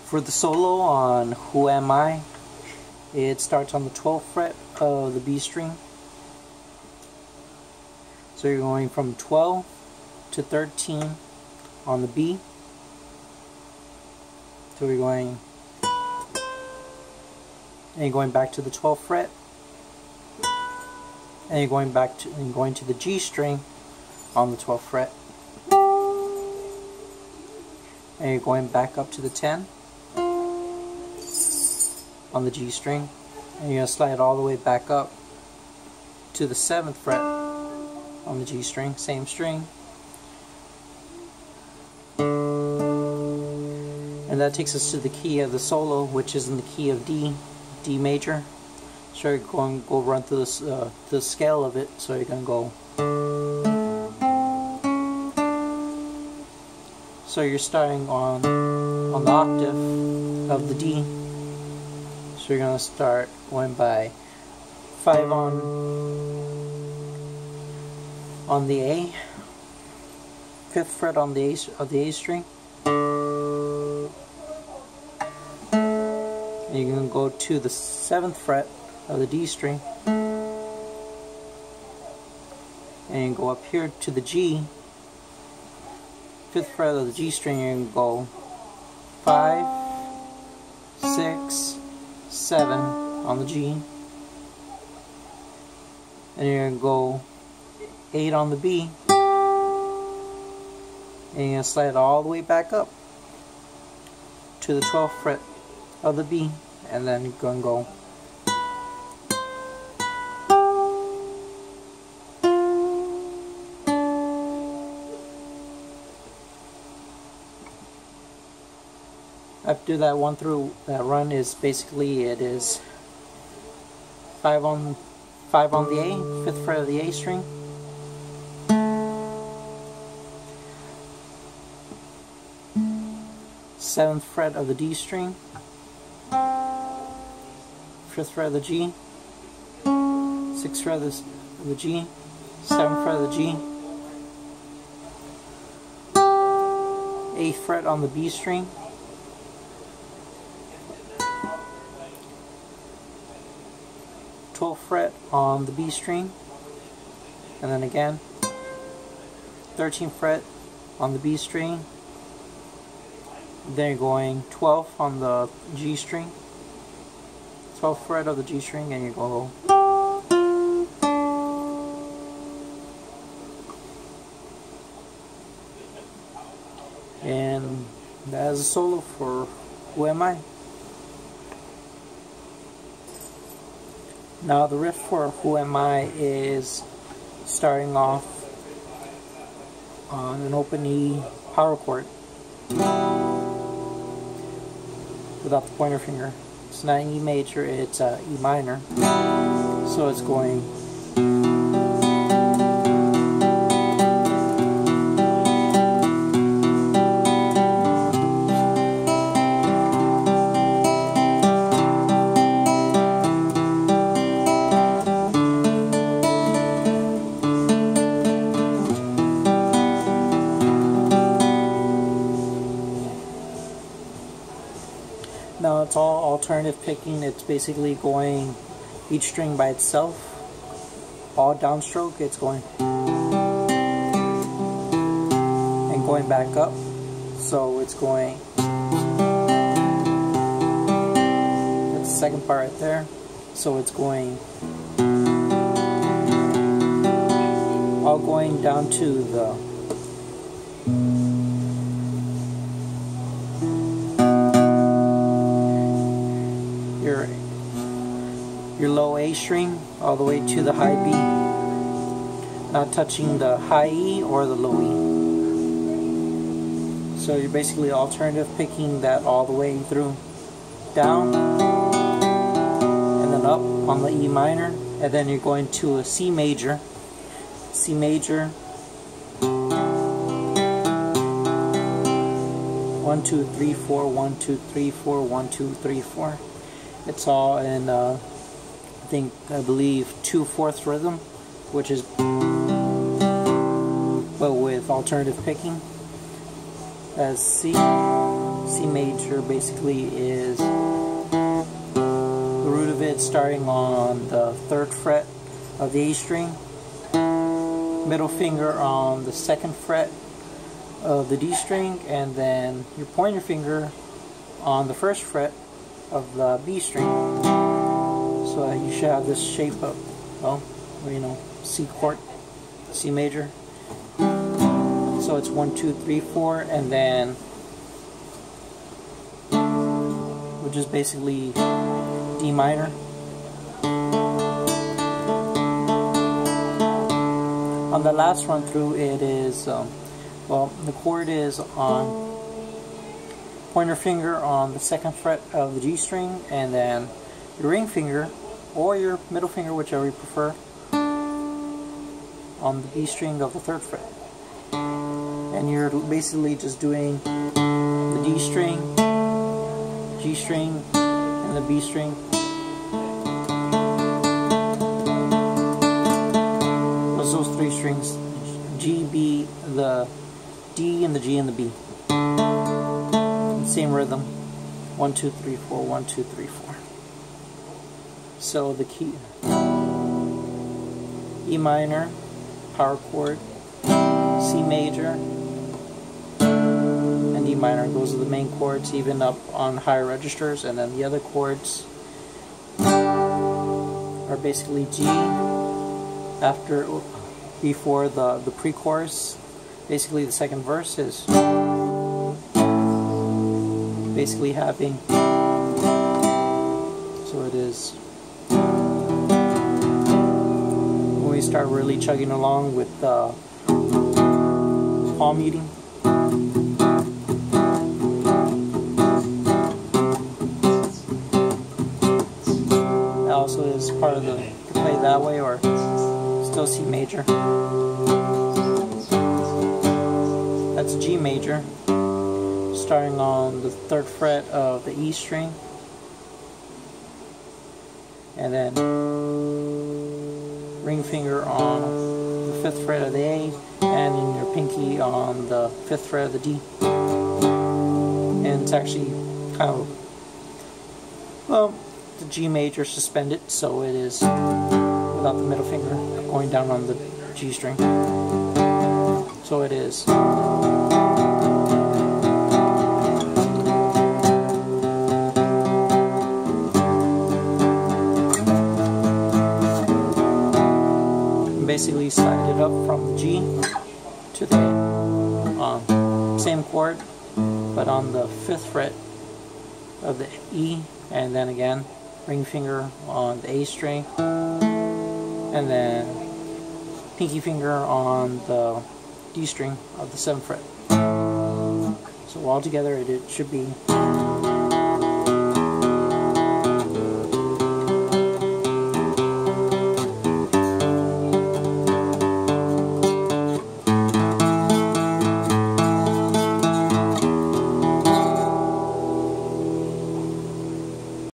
For the solo on Who Am I, it starts on the 12th fret of the B string. So you're going from 12 to 13 on the B. So you're going, and you're going back to the 12th fret, and you're going back to the G string on the 12th fret, and you're going back up to the 10 on the G string, and you're going to slide all the way back up to the 7th fret on the G string, same string, and that takes us to the key of the solo, which is in the key of D major. So you're going to go run through this, the scale of it. So you're going to go. So you're starting on the octave of the D. So you're going to start going by 5 on the A, 5th fret on the A string. And you're going to go to the 7th fret of the D string, and you go up here to the G, 5th fret of the G string. You're going to go 5, 6, 7 on the G, and you're going to go 8 on the B, and you're going to slide all the way back up to the 12th fret of the B, and then you're going to go after that one through that run is basically it is 5 on the A, 5th fret of the A string, seventh fret of the D string, 5th fret of the G, 6th fret of the G, 7th fret of the G, 8th fret on the B string, 12th fret on the B string, and then again 13th fret on the B string, then you're going 12th on the G string, 12th fret of the G string, and you go and that is a solo for Who Am I. Now the riff for Who Am I is starting off on an open E power chord without the pointer finger. It's not E major, it's E minor. So it's going now it's all alternative picking. It's basically going each string by itself, all downstroke. It's going and going back up, so it's going, that's the second part right there, so it's going all going down to the your low A string all the way to the high B, not touching the high E or the low E. So you're basically alternative picking that all the way through, down and then up on the E minor, and then you're going to a C major, 1 2 3 4 1 2 3 4 1 2 3 4. It's all in I believe 2/4 rhythm, which is but with alternative picking as C. C major basically is the root of it starting on the 3rd fret of the A string, middle finger on the 2nd fret of the D string, and then your pointer finger on the 1st fret of the B string. So you should have this shape of, well, you know, C chord, C major. So it's 1, 2, 3, 4, and then, which is basically D minor. On the last run through, it is, well, the chord is on pointer finger on the 2nd fret of the G string, and then your ring finger or your middle finger, whichever you prefer, on the B string of the 3rd fret. And you're basically just doing the D string, G string, and the B string. Those 3 strings, G, B, the D, and the G, and the B. Same rhythm, 1, 2, 3, 4, 1, 2, 3, 4. So the key, E minor, power chord, C major, and E minor. Those are the main chords, even up on higher registers, and then the other chords are basically G before the pre-chorus. Basically the 2nd verse is basically having, so it is when we start really chugging along with the palm muting. That also is part of the, you can play that way or still C major. That's G major, starting on the 3rd fret of the E string, and then ring finger on the 5th fret of the A, and in your pinky on the 5th fret of the D. And it's actually kind of, well, the G major suspended, so it is without the middle finger going down on the G string. So it is basically slide it up from G to the A. Same chord, but on the 5th fret of the E, and then again ring finger on the A string, and then pinky finger on the D string of the 7th fret. So all together it should be